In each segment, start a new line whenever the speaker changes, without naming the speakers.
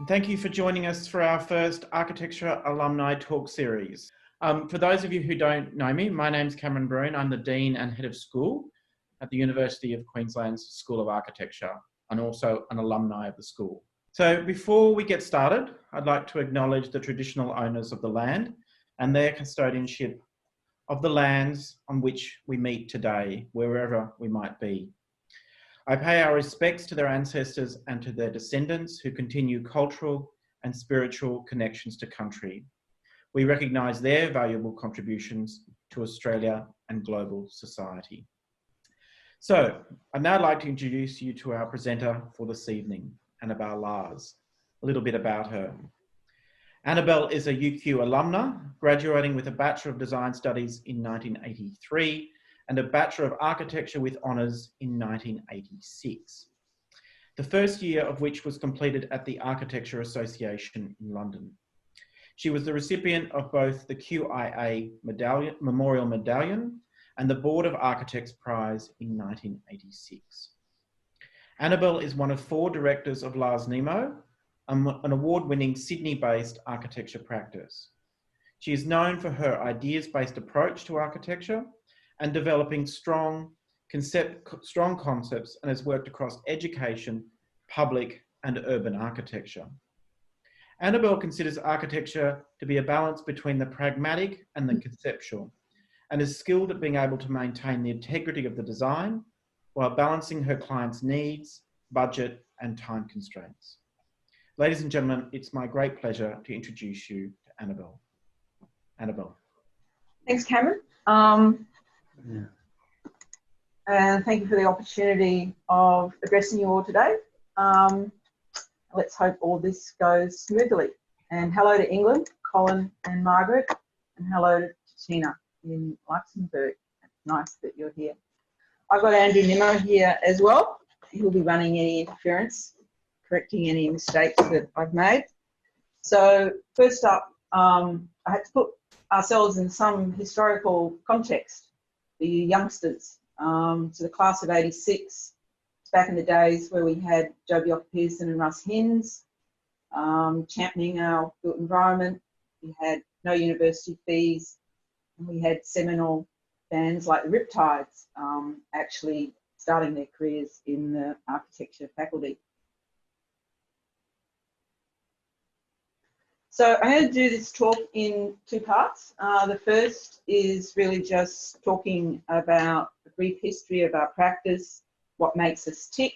Thank you for joining us for our first Architecture Alumni Talk Series. For those of you who don't know me, my name's Cameron Brune. I'm the Dean and Head of School at the University of Queensland's School of Architecture and also an alumni of the school. So before we get started, I'd like to acknowledge the traditional owners of the land and their custodianship of the lands on which we meet today, wherever we might be. I pay our respects to their ancestors and to their descendants who continue cultural and spiritual connections to country. We recognise their valuable contributions to Australia and global society. So, I'd now like to introduce you to our presenter for this evening, Annabel Lahz. A little bit about her. Annabel is a UQ alumna, graduating with a Bachelor of Design Studies in 1983 and a Bachelor of Architecture with honours in 1986. The first year of which was completed at the Architecture Association in London. She was the recipient of both the QIA Memorial Medallion and the Board of Architects Prize in 1986. Annabel is one of 4 directors of lahznimmo, an award-winning Sydney-based architecture practice. She is known for her ideas-based approach to architecture and developing strong concepts, and has worked across education, public and urban architecture. Annabel considers architecture to be a balance between the pragmatic and the conceptual, and is skilled at being able to maintain the integrity of the design while balancing her clients' needs, budget and time constraints. Ladies and gentlemen, it's my great pleasure to introduce you to Annabel. Annabel.
Thanks, Cameron. And thank you for the opportunity of addressing you all today. Let's hope all this goes smoothly. And hello to England, Colin and Margaret, and hello to Tina in Luxembourg. It's nice that you're here. I've got Andrew Nimmo here as well. He'll be running any interference, correcting any mistakes that I've made. So first up, I had to put ourselves in some historical context. The youngsters, to the class of 86, it's back in the days where we had Joe Bjork-Pearson and Russ Hinds, championing our built environment. We had no university fees, and we had seminal bands like the Riptides actually starting their careers in the architecture faculty. So I'm going to do this talk in 2 parts. The first is really just talking about a brief history of our practice, what makes us tick.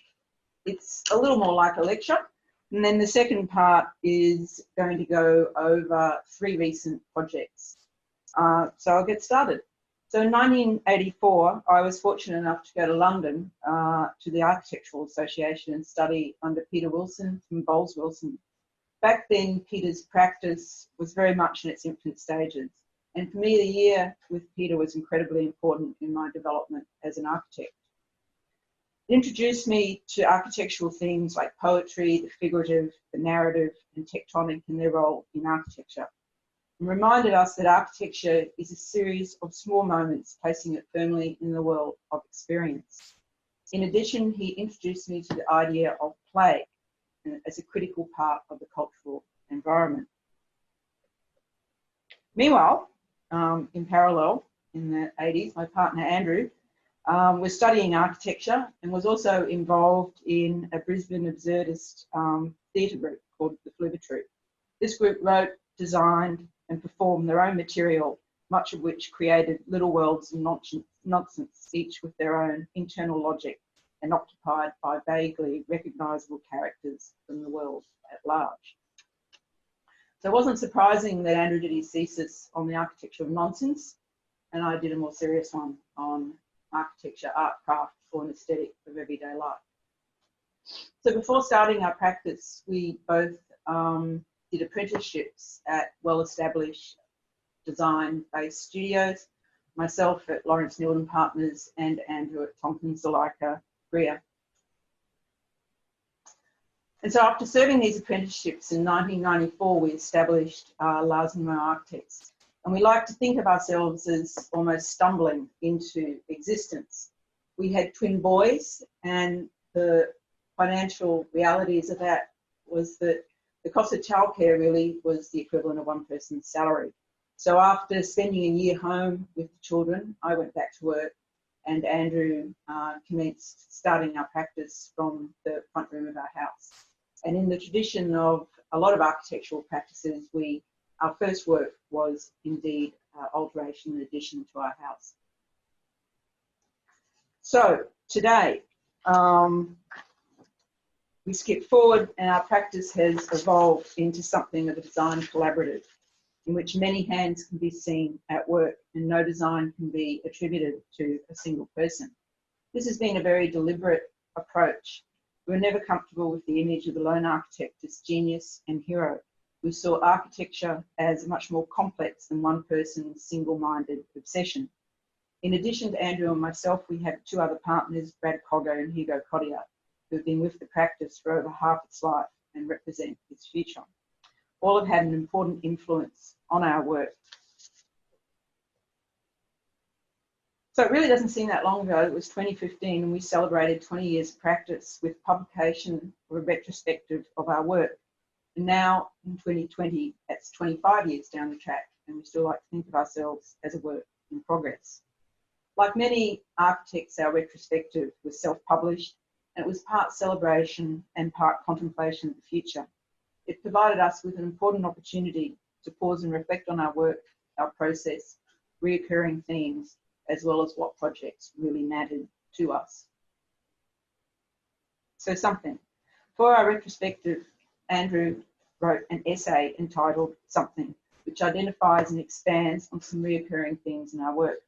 It's a little more like a lecture. And then the second part is going to go over 3 recent projects. So I'll get started. So in 1984, I was fortunate enough to go to London to the Architectural Association and study under Peter Wilson from Bowles Wilson. Back then, Peter's practice was very much in its infant stages. And for me, the year with Peter was incredibly important in my development as an architect. It introduced me to architectural themes like poetry, the figurative, the narrative, and tectonic in their role in architecture, and reminded us that architecture is a series of small moments placing it firmly in the world of experience. In addition, he introduced me to the idea of play as a critical part of the cultural environment. Meanwhile, in parallel, in the 80s, my partner Andrew was studying architecture and was also involved in a Brisbane absurdist theatre group called the Fluba Troupe. This group wrote, designed and performed their own material, much of which created little worlds of nonsense, each with their own internal logic and occupied by vaguely recognisable characters from the world at large. So it wasn't surprising that Andrew did his thesis on the architecture of nonsense, and I did a more serious one on architecture, art, craft, or an aesthetic of everyday life. So before starting our practice, we both did apprenticeships at well-established design-based studios, myself at Lawrence Nilden Partners and Andrew at Tompkins Zuleika. And so after serving these apprenticeships in 1994, we established lahznimmo Architects. And we like to think of ourselves as almost stumbling into existence. We had twin boys, and the financial realities of that was that The cost of childcare really was the equivalent of one person's salary. So after spending a year home with the children, I went back to work, and Andrew commenced starting our practice from the front room of our house. And in the tradition of a lot of architectural practices, our first work was indeed alteration and addition to our house. So today, we skip forward and our practice has evolved into something of a design collaborative in which many hands can be seen at work and no design can be attributed to a single person. This has been a very deliberate approach. We were never comfortable with the image of the lone architect as genius and hero. We saw architecture as much more complex than one person's single-minded obsession. In addition to Andrew and myself, we have two other partners, Brad Coggo and Hugo Cotillard, who have been with the practice for over half its life and represent its future. All have had an important influence on our work. So it really doesn't seem that long ago. It was 2015 and we celebrated 20 years of practice with publication of a retrospective of our work. And now in 2020, that's 25 years down the track, and we still like to think of ourselves as a work in progress. Like many architects, our retrospective was self-published, and it was part celebration and part contemplation of the future. It provided us with an important opportunity to pause and reflect on our work, our process, reoccurring themes, as well as what projects really mattered to us. So something. For our retrospective, Andrew wrote an essay entitled Something, which identifies and expands on some reoccurring themes in our work.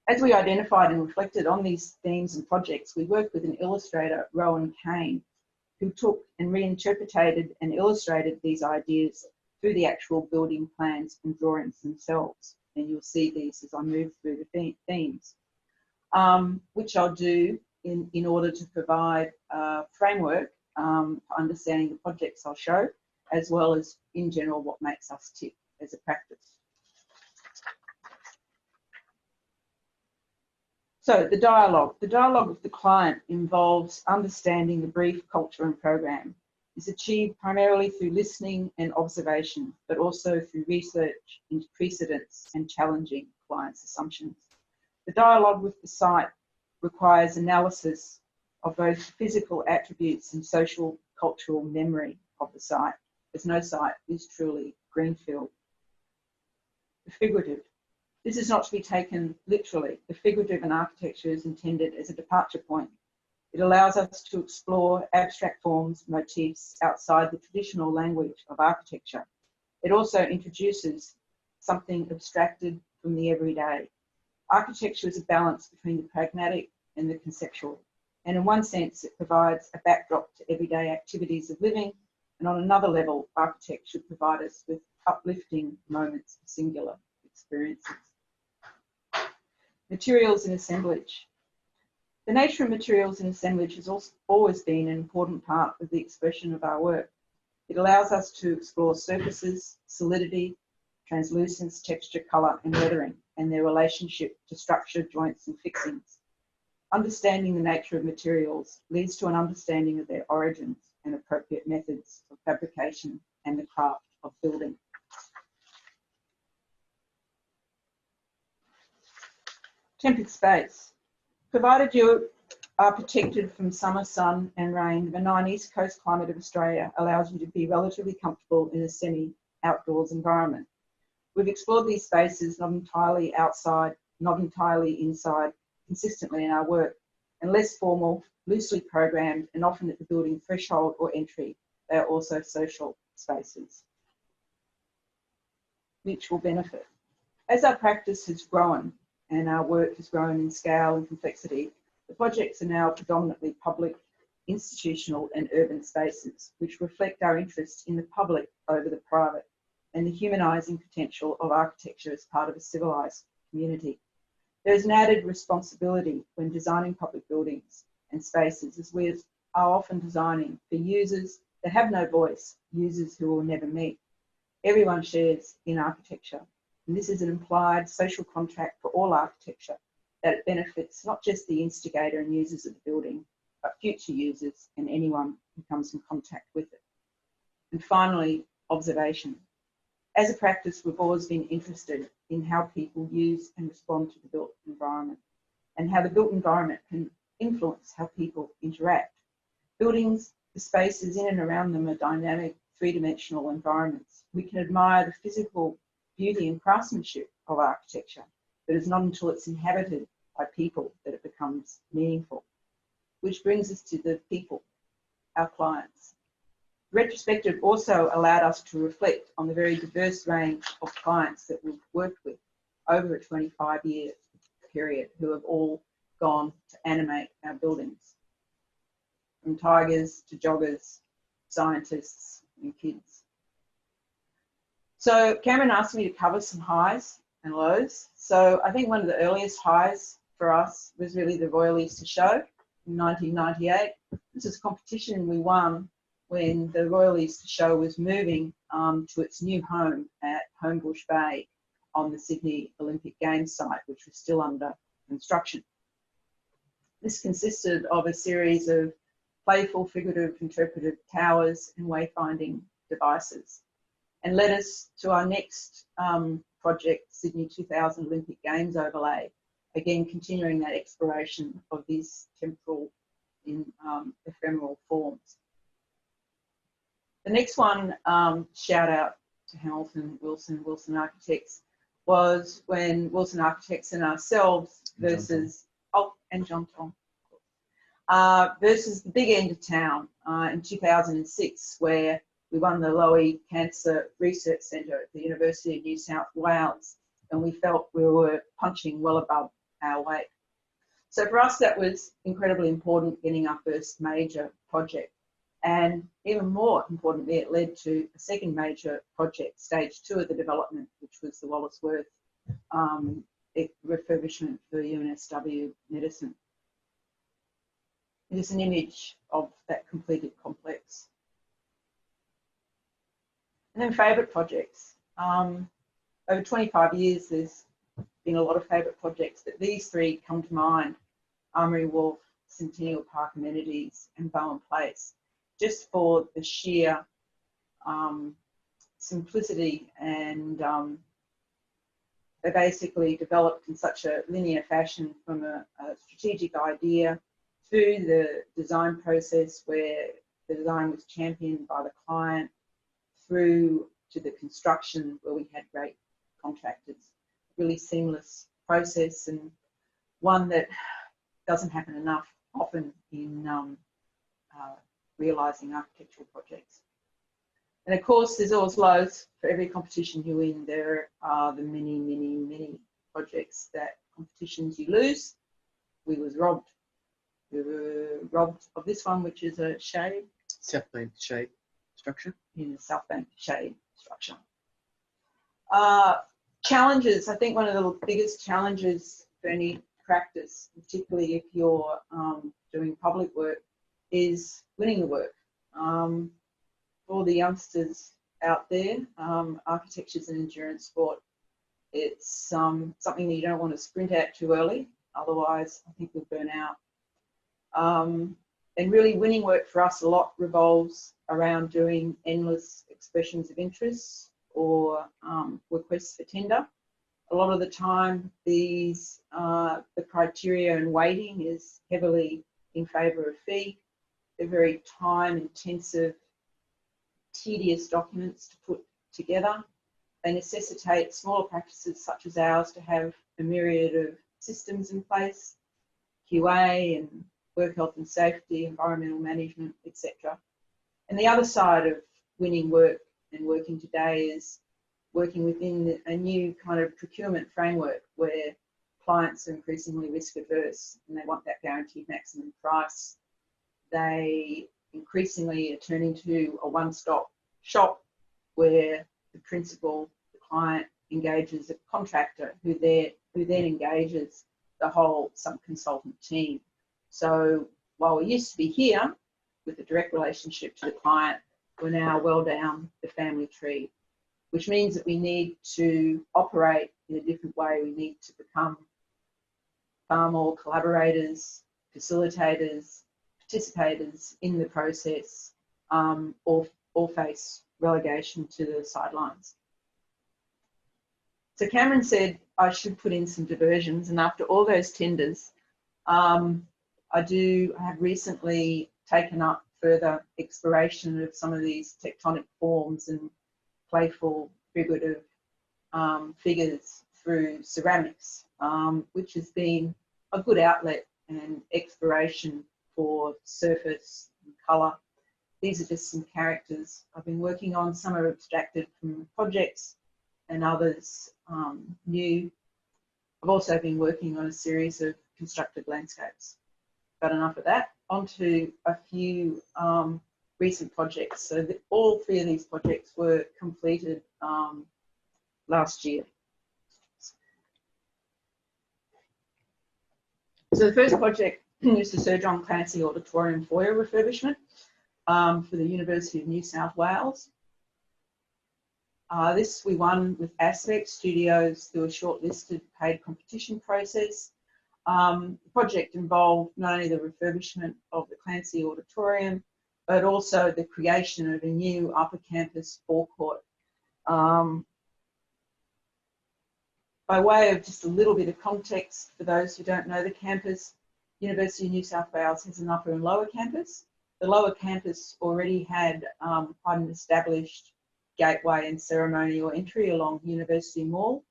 As we identified and reflected on these themes and projects, we worked with an illustrator, Rowan Kane, who took and reinterpreted and illustrated these ideas through the actual building plans and drawings themselves. And you'll see these as I move through the themes, which I'll do in order to provide a framework for understanding the projects I'll show, as well as in general what makes us tick as a practice. So the dialogue with the client involves understanding the brief, culture and program. It's achieved primarily through listening and observation, but also through research into precedents and challenging clients' assumptions. The dialogue with the site requires analysis of both physical attributes and social cultural memory of the site, as no site is truly greenfield. The figurative. This is not to be taken literally. The figurative in architecture is intended as a departure point. It allows us to explore abstract forms, motifs outside the traditional language of architecture. It also introduces something abstracted from the everyday. Architecture is a balance between the pragmatic and the conceptual. And in one sense, it provides a backdrop to everyday activities of living. And on another level, architecture should provide us with uplifting moments of singular experiences. Materials and assemblage. The nature of materials and assemblage has always been an important part of the expression of our work. It allows us to explore surfaces, solidity, translucence, texture, colour and lettering, and their relationship to structure, joints and fixings. Understanding the nature of materials leads to an understanding of their origins and appropriate methods of fabrication and the craft of building. Tempered space. Provided you are protected from summer, sun and rain, the benign east coast climate of Australia allows you to be relatively comfortable in a semi-outdoors environment. We've explored these spaces not entirely outside, not entirely inside, consistently in our work, and less formal, loosely programmed and often at the building threshold or entry. They are also social spaces. Mutual benefit. As our practice has grown, and our work has grown in scale and complexity, the projects are now predominantly public, institutional and urban spaces, which reflect our interest in the public over the private and the humanising potential of architecture as part of a civilised community. There is an added responsibility when designing public buildings and spaces, as we are often designing for users that have no voice, users who will never meet. Everyone shares in architecture. And this is an implied social contract for all architecture, that it benefits not just the instigator and users of the building, but future users and anyone who comes in contact with it. And finally, observation. As a practice, we've always been interested in how people use and respond to the built environment and how the built environment can influence how people interact. Buildings, the spaces in and around them are dynamic, three-dimensional environments. We can admire the physical beauty and craftsmanship of architecture, but it's not until it's inhabited by people that it becomes meaningful. Which brings us to the people, our clients. Retrospective also allowed us to reflect on the very diverse range of clients that we've worked with over a 25-year period who have all gone to animate our buildings. From tigers to joggers, scientists and kids. So Cameron asked me to cover some highs and lows. So I think one of the earliest highs for us was really the Royal Easter Show in 1998. This is a competition we won when the Royal Easter Show was moving to its new home at Homebush Bay on the Sydney Olympic Games site, which was still under construction. This consisted of a series of playful, figurative, interpretive towers and wayfinding devices, and led us to our next project, Sydney 2000 Olympic Games overlay, again continuing that exploration of these temporal in ephemeral forms. The next one, shout out to Hamilton, Wilson Architects, was when Wilson Architects and ourselves versus, and John Tom, versus the big end of town in 2006, where we won the Lowy Cancer Research Centre at the University of New South Wales, and we felt we were punching well above our weight. So for us, that was incredibly important, getting our first major project. And even more importantly, it led to a second major project, stage 2 of the development, which was the Wallisworth refurbishment for UNSW medicine. It is an image of that completed complex. And then favourite projects. Over 25 years, there's been a lot of favourite projects, but these three come to mind: Armoury Wharf, Centennial Park Amenities, and Bowen Place, just for the sheer simplicity and they basically developed in such a linear fashion from a strategic idea through the design process where the design was championed by the client, through to the construction where we had great contractors. Really seamless process, and one that doesn't happen enough often in realising architectural projects. And of course, there's always lows. For every competition you win, there are the many projects that competitions you lose. We was robbed. We were robbed of this one, which is a shade.
South Bank shade structure.
In the South Bank shade structure. Challenges. I think one of the biggest challenges for any practice, particularly if you're doing public work, is winning the work. For the youngsters out there, architecture is an endurance sport. It's something that you don't want to sprint at too early, otherwise I think you'll burn out. And really winning work for us a lot revolves around doing endless expressions of interest or requests for tender. A lot of the time, these the criteria and weighting is heavily in favour of fee. They're very time-intensive, tedious documents to put together. They necessitate smaller practices such as ours to have a myriad of systems in place, QA and work health and safety, environmental management, etc. And the other side of winning work and working today is working within a new kind of procurement framework where clients are increasingly risk averse and they want that guaranteed maximum price. They increasingly are turning to a one-stop shop where the principal, the client, engages a contractor who then engages the whole sub-consultant team. So while we used to be here with a direct relationship to the client, we're now well down the family tree, which means that we need to operate in a different way. We need to become far more collaborators, facilitators, participators in the process, or all face relegation to the sidelines. So Cameron said I should put in some diversions, and after all those tenders, I have recently taken up further exploration of some of these tectonic forms and playful figurative figures through ceramics, which has been a good outlet and exploration for surface and colour. These are just some characters I've been working on. Some are abstracted from projects and others new. I've also been working on a series of constructed landscapes. But enough of that. On to a few recent projects. So all three of these projects were completed last year. So the first project is the Sir John Clancy Auditorium foyer refurbishment for the University of New South Wales. This we won with Aspect Studios through a shortlisted paid competition process. The project involved not only the refurbishment of the Clancy Auditorium, but also the creation of a new upper campus forecourt. By way of just a little bit of context for those who don't know the campus, University of New South Wales has an upper and lower campus. The lower campus already had quite an established gateway and ceremonial entry along University Mall,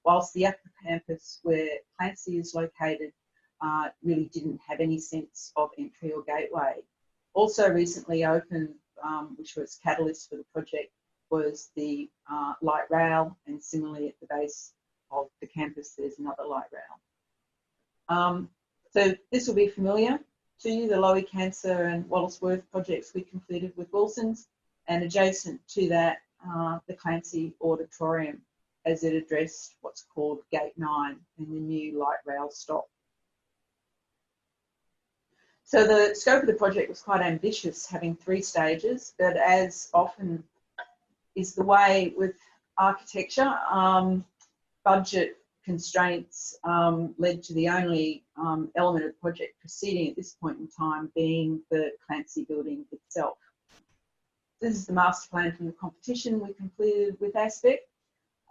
whilst the upper campus where Clancy is located really didn't have any sense of entry or gateway. Also recently opened, which was catalyst for the project, was the light rail, and similarly at the base of the campus there's another light rail. So this will be familiar to you, the Lowy Cancer and Wallacewurth projects we completed with Wilson's, and adjacent to that the Clancy Auditorium as it addressed what's called Gate 9 and the new light rail stop. So the scope of the project was quite ambitious, having 3 stages, but as often is the way with architecture, budget constraints led to the only element of the project proceeding at this point in time being the Clancy building itself. This is the master plan from the competition we completed with Aspect,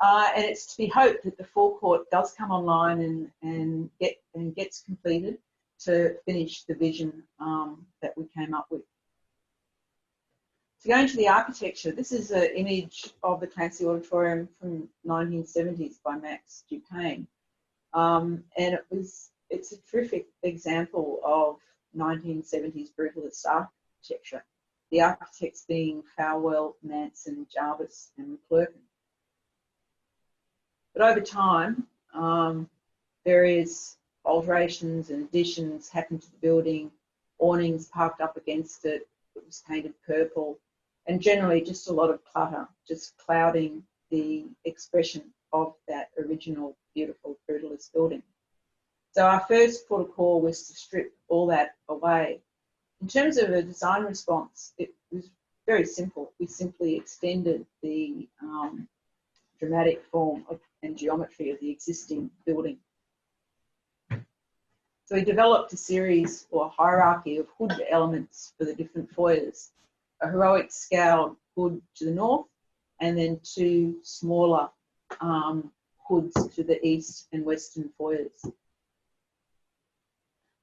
and it's to be hoped that the forecourt does come online and gets completed to finish the vision that we came up with. So going to the architecture, this is an image of the Clancy Auditorium from 1970s by Max Dupain. And it's a terrific example of 1970s brutalist architecture. The architects being Farwell, Manson, Jarvis and McClurkin. But over time, various alterations and additions happened to the building, awnings parked up against it, it was painted purple, and generally just a lot of clutter, just clouding the expression of that original beautiful brutalist building. So our first port of call was to strip all that away. In terms of a design response, it was very simple. We simply extended the dramatic form and geometry of the existing building. So we developed a series or a hierarchy of hood elements for the different foyers. A heroic scaled hood to the north, and then 2 smaller hoods to the east and western foyers.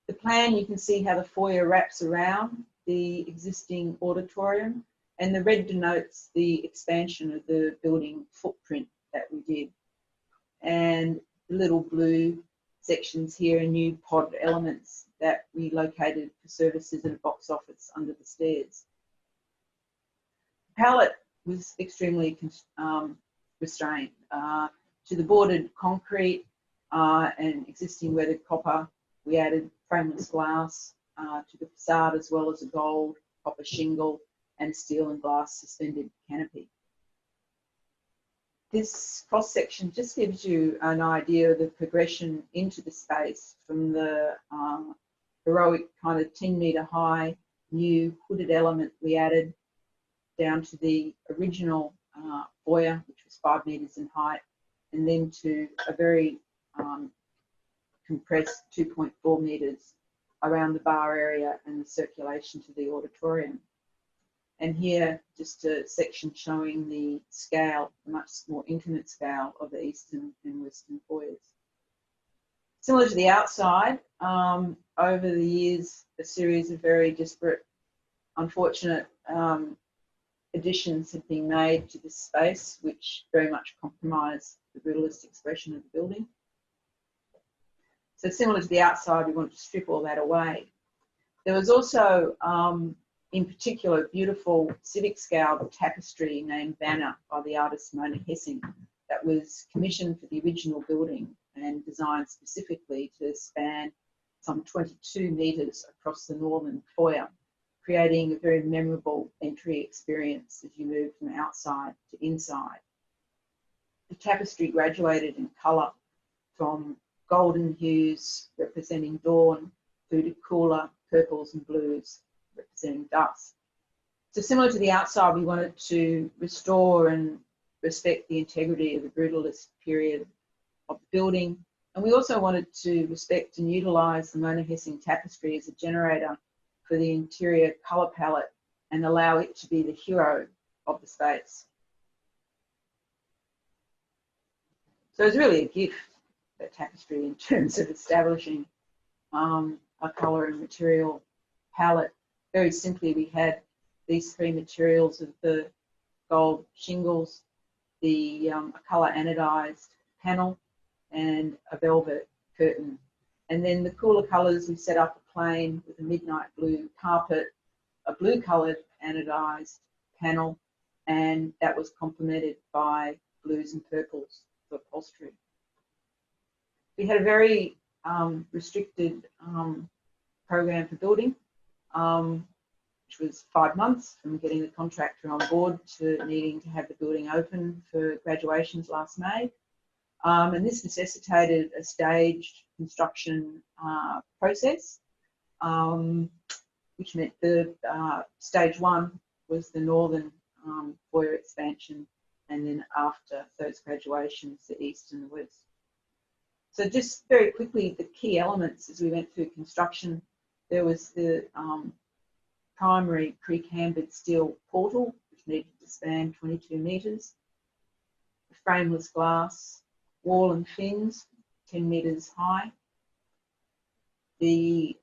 The plan, you can see how the foyer wraps around the existing auditorium, and the red denotes the expansion of the building footprint that we did. And the little blue sections here are new pod elements that we located for services and a box office under the stairs. The palette was extremely restrained. To the boarded concrete and existing weathered copper, we added frameless glass to the facade, as well as a gold copper shingle and steel and glass suspended canopy. This cross section just gives you an idea of the progression into the space from the heroic kind of 10-metre high new hooded element we added down to the original foyer, which was 5 metres in height, and then to a very compressed 2.4 metres around the bar area and the circulation to the auditorium. And here, just a section showing the scale, a much more intimate scale of the eastern and western foyers. Similar to the outside, over the years, a series of very disparate, unfortunate additions have been made to this space, which very much compromise the brutalist expression of the building. So similar to the outside, we wanted to strip all that away. There was also, in particular, a beautiful civic scale tapestry named Banner by the artist Mona Hessing that was commissioned for the original building and designed specifically to span some 22 metres across the northern foyer, creating a very memorable entry experience as you move from outside to inside. The tapestry graduated in colour from golden hues representing dawn through to cooler purples and blues representing dusk. So similar to the outside, we wanted to restore and respect the integrity of the brutalist period of the building. And we also wanted to respect and utilise the Mona Hessing tapestry as a generator for the interior colour palette and allow it to be the hero of the space. So it's really a gift, that tapestry, in terms of establishing a colour and material palette. Very simply, we had these three materials of the gold shingles, the colour anodised panel, and a velvet curtain. And then the cooler colours, we set up a plane with a midnight blue carpet, a blue coloured anodised panel, and that was complemented by blues and purples for upholstery. We had a very restricted program for building, which was 5 months from getting the contractor on board to needing to have the building open for graduations last May. And this necessitated a staged construction process, which meant the stage one was the northern foyer expansion, and then after those graduations, the east and the west. So just very quickly, the key elements as we went through construction, there was the primary pre-cambered steel portal, which needed to span 22 metres, the frameless glass, wall and fins, 10 metres high, the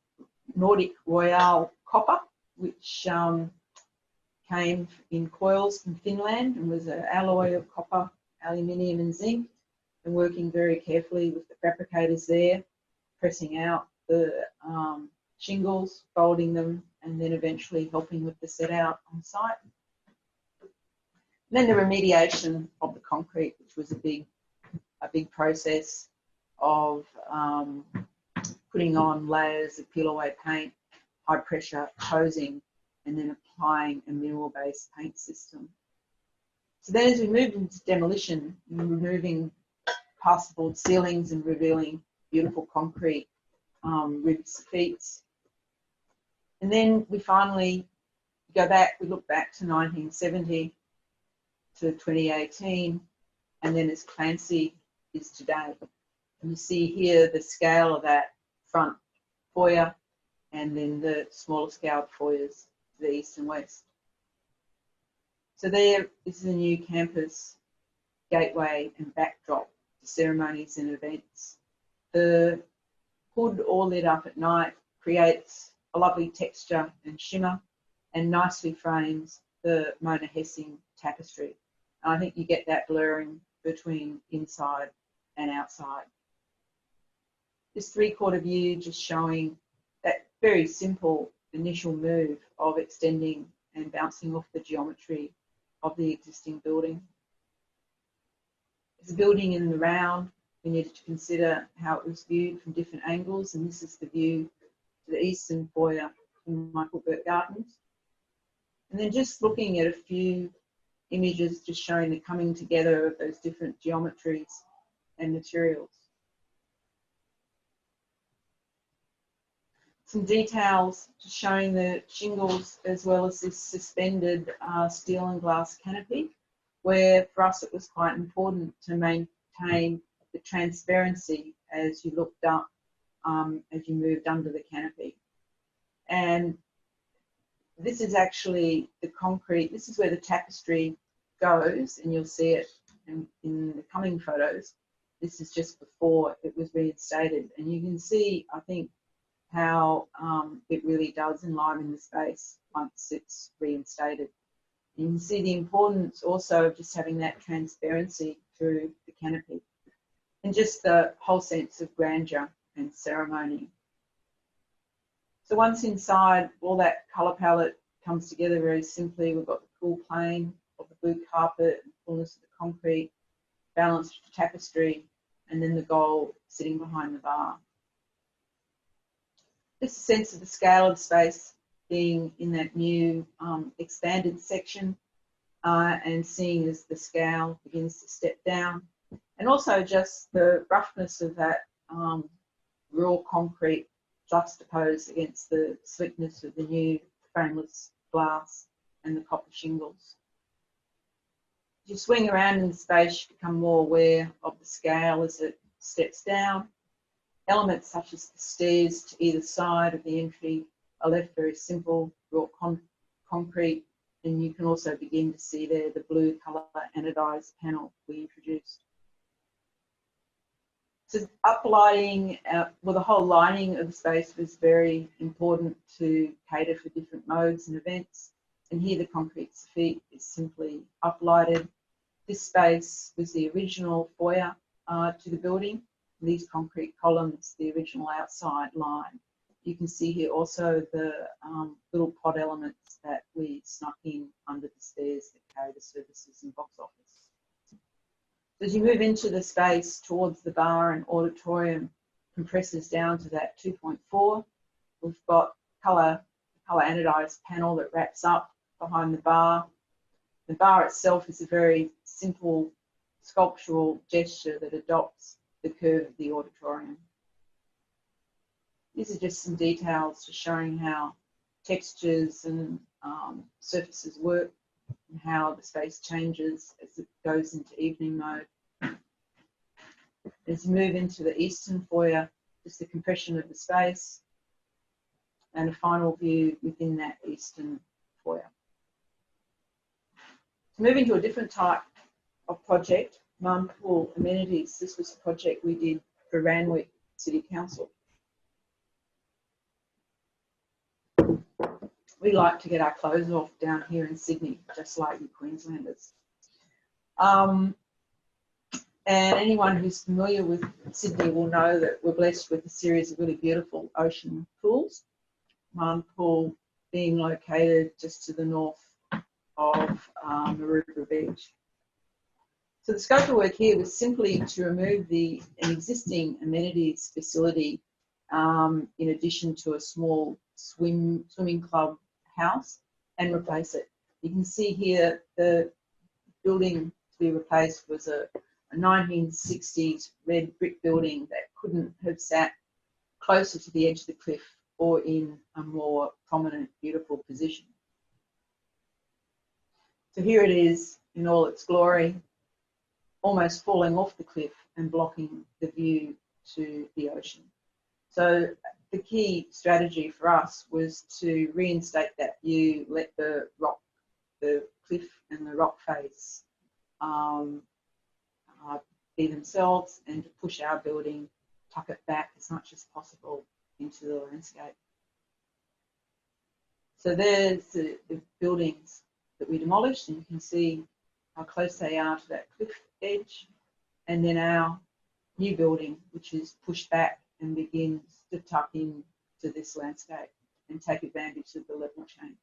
Nordic Royale copper, which came in coils from Finland and was an alloy of copper, aluminium and zinc, and working very carefully with the fabricators there, pressing out the shingles, folding them, and then eventually helping with the set out on site. And then the remediation of the concrete, which was a big process of putting on layers of peel-away paint, high pressure hosing, and then applying a mineral-based paint system. So then as we moved into demolition, removing plasterboard ceilings and revealing beautiful concrete ribs, feats. And then we finally we look back to 1970 to 2018, and then as Clancy is today. And you see here the scale of that front foyer, and then the smaller scale foyers to the east and west. So this is a new campus gateway and backdrop to ceremonies and events. The hood, all lit up at night, creates a lovely texture and shimmer and nicely frames the Mona Hessing tapestry. And I think you get that blurring between inside and outside. This three-quarter view just showing that very simple initial move of extending and bouncing off the geometry of the existing building. As a building in the round, we needed to consider how it was viewed from different angles, and this is the view to the eastern foyer from Michael Burt Gardens. And then just looking at a few images just showing the coming together of those different geometries and materials. Some details just showing the shingles as well as this suspended steel and glass canopy, where for us it was quite important to maintain the transparency as you looked up, as you moved under the canopy. And this is actually the concrete. This is where the tapestry goes, and you'll see it in the coming photos. This is just before it was reinstated, and you can see, I think, how it really does enliven the space once it's reinstated. You can see the importance also of just having that transparency through the canopy and just the whole sense of grandeur and ceremony. So once inside, all that colour palette comes together very simply. We've got the cool plane of the blue carpet, and fullness of the concrete, balanced tapestry, and then the gold sitting behind the bar. This sense of the scale of space being in that new expanded section and seeing as the scale begins to step down, and also just the roughness of that raw concrete juxtaposed against the slickness of the new frameless glass and the copper shingles. As you swing around in the space, you become more aware of the scale as it steps down. Elements such as the stairs to either side of the entry are left very simple, raw concrete, and you can also begin to see there the blue colour anodised panel we introduced. So uplighting, well, the whole lining of the space was very important to cater for different modes and events. And here the concrete feet is simply uplighted. This space was the original foyer to the building. These concrete columns, the original outside line. You can see here also the little pod elements that we snuck in under the stairs that carry the services and box office. As you move into the space towards the bar and auditorium, compresses down to that 2.4. We've got colour anodised panel that wraps up behind the bar. The bar itself is a very simple sculptural gesture that adopts the curve of the auditorium. These are just some details just showing how textures and surfaces work and how the space changes as it goes into evening mode. As you move into the eastern foyer, just the compression of the space and a final view within that eastern foyer. So moving to a different type of project, Mum Pool Amenities. This was a project we did for Randwick City Council. We like to get our clothes off down here in Sydney, just like you Queenslanders. And anyone who's familiar with Sydney will know that we're blessed with a series of really beautiful ocean pools. One pool being located just to the north of Maroubra Beach. So the scope of work here was simply to remove an existing amenities facility in addition to a small swimming club house and replace it. You can see here the building to be replaced was a 1960s red brick building that couldn't have sat closer to the edge of the cliff or in a more prominent, beautiful position. So here it is in all its glory, almost falling off the cliff and blocking the view to the ocean. So the key strategy for us was to reinstate that view, let the cliff and the rock face be themselves, and to push our building, tuck it back as much as possible into the landscape. So there's the buildings that we demolished, and you can see how close they are to that cliff edge, and then our new building, which is pushed back and begins to tuck in to this landscape and take advantage of the level change.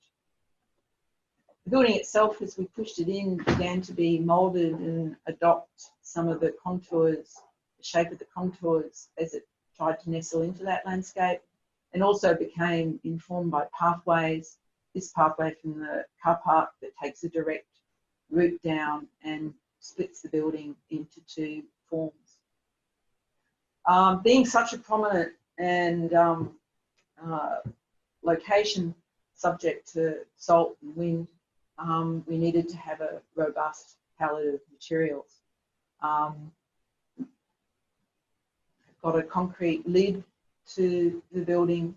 The building itself, as we pushed it in, began to be moulded and adopt some of the contours, the shape of the contours as it tried to nestle into that landscape, and also became informed by pathways. This pathway from the car park that takes a direct route down and splits the building into two forms. Being such a prominent and location subject to salt and wind, we needed to have a robust palette of materials. Got a concrete lid to the building,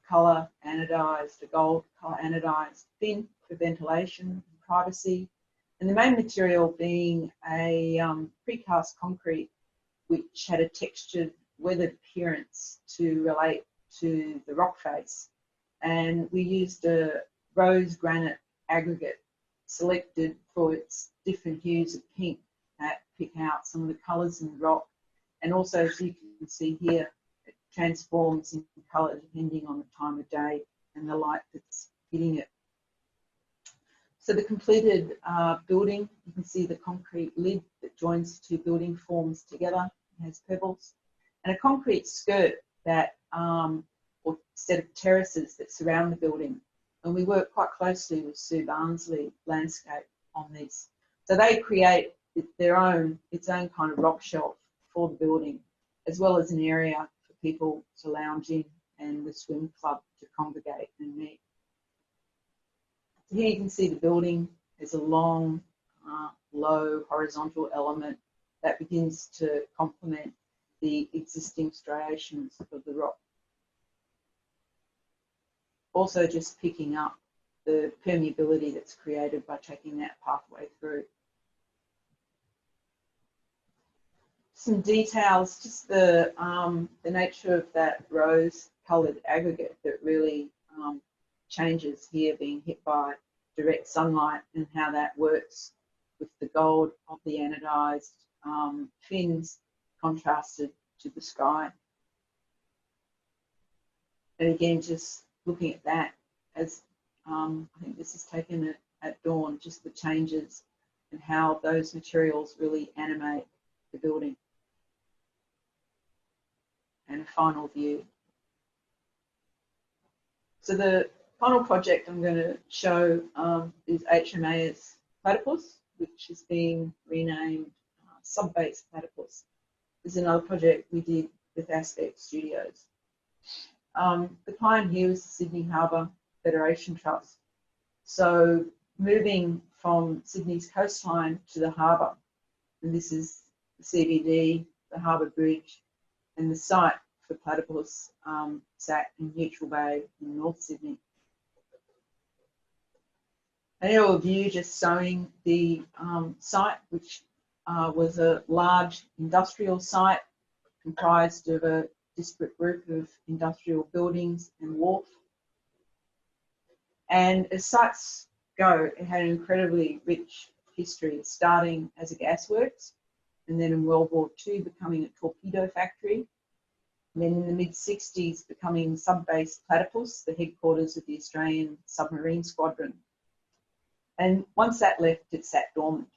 colour anodised, a gold colour anodised fin for ventilation and privacy. And the main material being a precast concrete which had a textured, weathered appearance to relate to the rock face. And we used a rose granite aggregate selected for its different hues of pink that pick out some of the colours in the rock. And also, as you can see here, it transforms in colour depending on the time of day and the light that's hitting it. So the completed building, you can see the concrete lid that joins the two building forms together. It has pebbles. And a concrete skirt that, or set of terraces that surround the building. And we work quite closely with Sue Barnsley Landscape on this. So they create its own kind of rock shelf for the building, as well as an area for people to lounge in and the swim club to congregate and meet. So here you can see the building. There's a long, low horizontal element that begins to complement the existing striations of the rock. Also just picking up the permeability that's created by taking that pathway through. Some details, just the nature of that rose-coloured aggregate that really changes here, being hit by direct sunlight, and how that works with the gold of the anodised fins contrasted to the sky. And again, just looking at that as I think this is taken at dawn, just the changes and how those materials really animate the building. And a final view. So the final project I'm going to show is HMA's Platypus, which is being renamed Sub-Base Platypus. This is another project we did with Aspect Studios. The client here is the Sydney Harbour Federation Trust. So moving from Sydney's coastline to the harbour, and this is the CBD, the Harbour Bridge, and the site for Platypus sat in Neutral Bay in North Sydney. An aerial view just showing the site, which was a large industrial site comprised of a disparate group of industrial buildings and wharf. And as sites go, it had an incredibly rich history, starting as a gasworks, and then in World War II becoming a torpedo factory, and then in the mid-60s becoming Sub-Base Platypus, the headquarters of the Australian Submarine Squadron. And once that left, it sat dormant.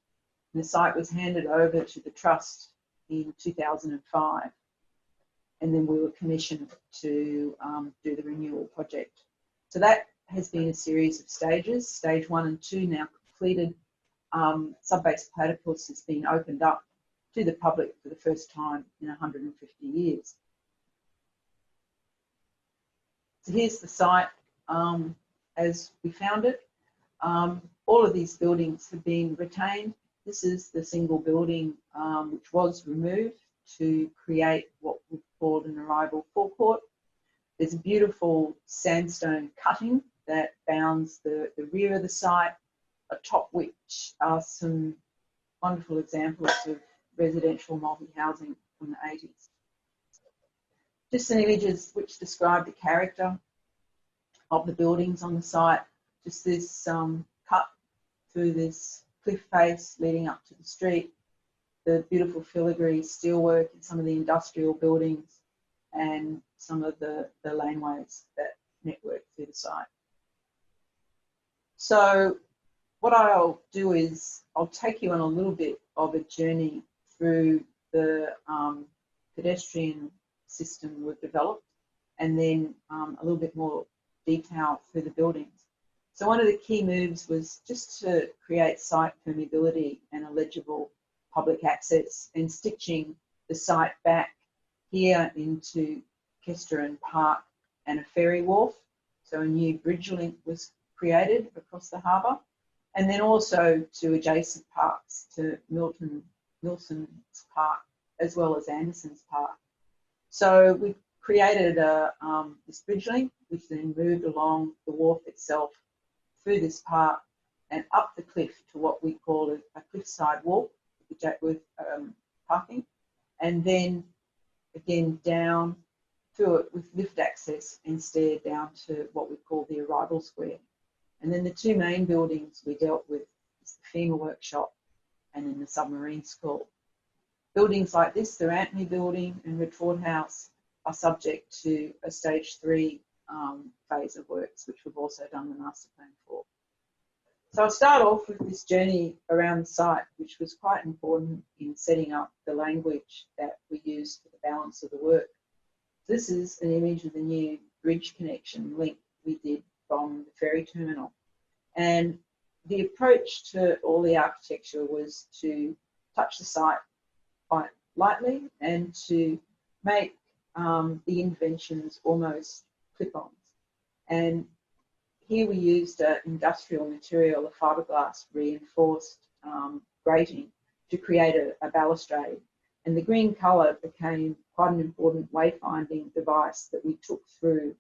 And the site was handed over to the Trust in 2005. And then we were commissioned to do the Renewal Project. So that has been a series of stages. Stage 1 and 2 now completed. Sub-Base Platypus has been opened up to the public for the first time in 150 years. So here's the site as we found it. All of these buildings have been retained. This is the single building which was removed to create what we called an arrival forecourt. There's a beautiful sandstone cutting that bounds the rear of the site, atop which are some wonderful examples of residential multi-housing from the 80s. Just some images which describe the character of the buildings on the site. Just this cut through this cliff face leading up to the street, the beautiful filigree steelwork in some of the industrial buildings, and some of the laneways that network through the site. So what I'll do is I'll take you on a little bit of a journey through the pedestrian system we've developed, and then a little bit more detail through the buildings. So one of the key moves was just to create site permeability and a legible public access, and stitching the site back here into Kesterton Park and a ferry wharf. So a new bridge link was created across the harbour, and then also to adjacent parks, to Milson's Park as well as Anderson's Park. So we created this bridge link, which then moved along the wharf itself through this part and up the cliff to what we call a cliffside walk with parking, and then again down through it with lift access and stair down to what we call the arrival square. And then the two main buildings we dealt with is the Fema workshop and then the submarine school. Buildings like this, the Anthony building and Redford House, are subject to a stage 3 phase of works, which we've also done the master plan for. So I'll start off with this journey around the site, which was quite important in setting up the language that we used for the balance of the work. This is an image of the new bridge connection link we did from the ferry terminal. And the approach to all the architecture was to touch the site quite lightly and to make the interventions almost clip-ons. And here we used an industrial material, a fiberglass reinforced grating, to create a balustrade. And the green colour became quite an important wayfinding device that we took through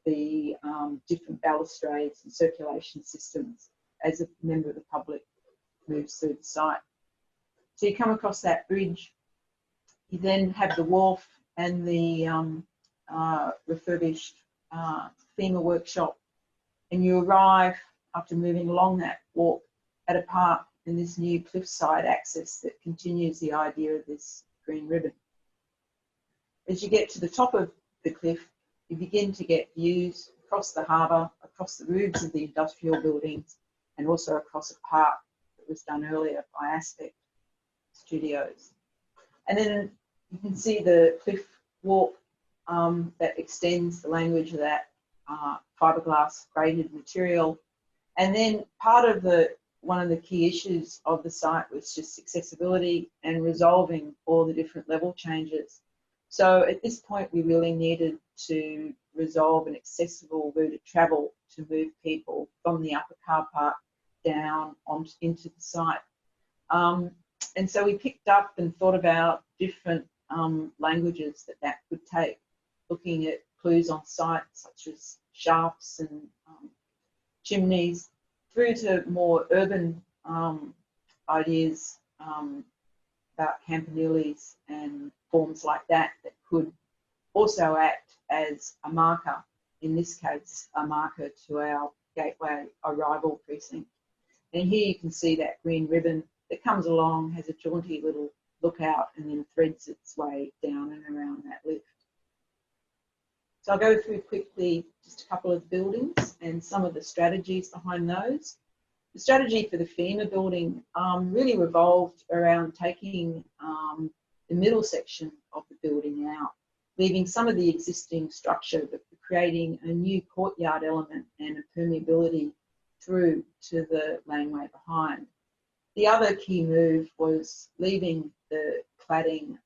the different balustrades and circulation systems as a member of the public moves through the site. So you come across that bridge, you then have the wharf and the refurbished Fema workshop, and you arrive after moving along that walk at a park in this new cliffside access that continues the idea of this green ribbon. As you get to the top of the cliff, you begin to get views across the harbour, across the roofs of the industrial buildings, and also across a park that was done earlier by Aspect Studios. And then you can see the cliff walk that extends the language of that fiberglass grated material. And then part of one of the key issues of the site was just accessibility and resolving all the different level changes. So at this point, we really needed to resolve an accessible route of travel to move people from the upper car park down into the site. And so we picked up and thought about different languages that could take, looking at clues on site such as shafts and chimneys, through to more urban ideas about campaniles and forms like that could also act as a marker, in this case, a marker to our gateway arrival precinct. And here you can see that green ribbon that comes along, has a jaunty little lookout, and then threads its way down and around that lift. So I'll go through quickly just a couple of buildings and some of the strategies behind those. The strategy for the Fema building really revolved around taking the middle section of the building out, leaving some of the existing structure, but creating a new courtyard element and a permeability through to the laneway behind. The other key move was leaving the cladding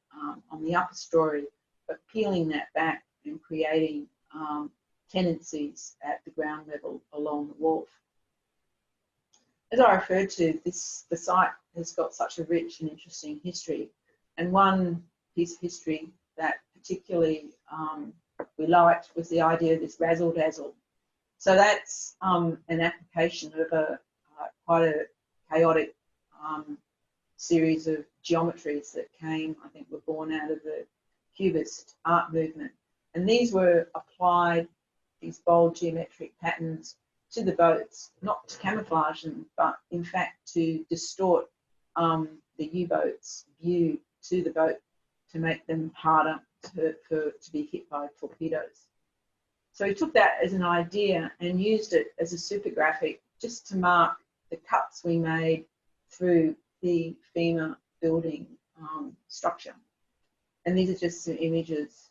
on the upper story, but peeling that back and creating tenancies at the ground level along the wharf. As I referred to, the site has got such a rich and interesting history, and one piece of history that particularly we liked was the idea of this razzle dazzle. So that's an application of quite a chaotic series of geometries that came, I think, were born out of the Cubist art movement. And these were applied, these bold geometric patterns, to the boats, not to camouflage them, but in fact to distort the U-boat's view to the boat to make them harder to be hit by torpedoes. So he took that as an idea and used it as a super graphic just to mark the cuts we made through the Fema building structure. And these are just some images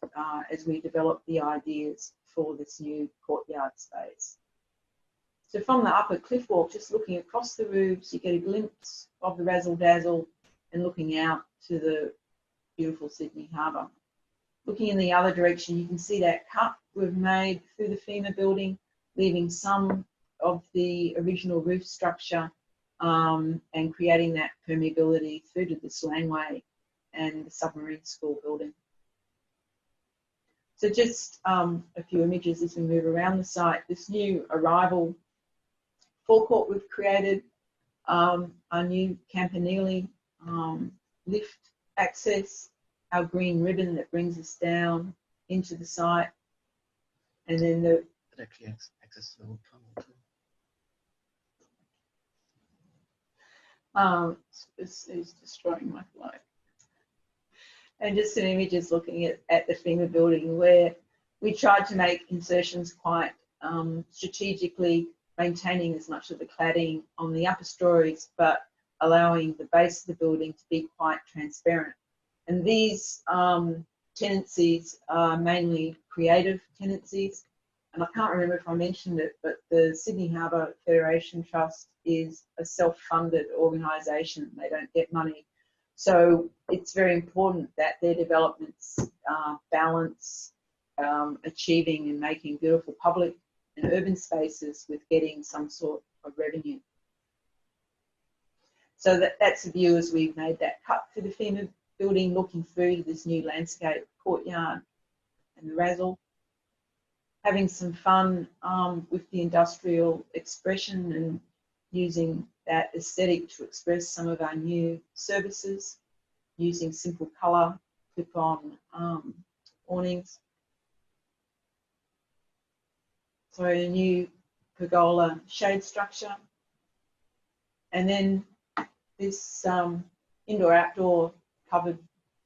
as we develop the ideas for this new courtyard space. So from the upper cliff walk, just looking across the roofs, you get a glimpse of the razzle dazzle and looking out to the beautiful Sydney Harbour. Looking in the other direction, you can see that cut we've made through the Fema building, leaving some of the original roof structure and creating that permeability through to this laneway and the submarine school building. So just a few images as we move around the site. This new arrival forecourt we've created, our new Campanile lift access, our green ribbon that brings us down into the site, and then the
It actually access the whole tunnel too.
it's destroying my flow. And just some images looking at the Fema building, where we tried to make insertions quite strategically, maintaining as much of the cladding on the upper stories, but allowing the base of the building to be quite transparent. And these tenancies are mainly creative tenancies. And I can't remember if I mentioned it, but the Sydney Harbour Federation Trust is a self-funded organisation. They don't get money. So it's very important that their developments balance achieving and making beautiful public and urban spaces with getting some sort of revenue. So that's the view as we've made that cut for the Fema building, looking through to this new landscape courtyard and the razzle. Having some fun with the industrial expression and using that aesthetic to express some of our new services, using simple colour, clip-on awnings. So a new pergola shade structure. And then this indoor-outdoor covered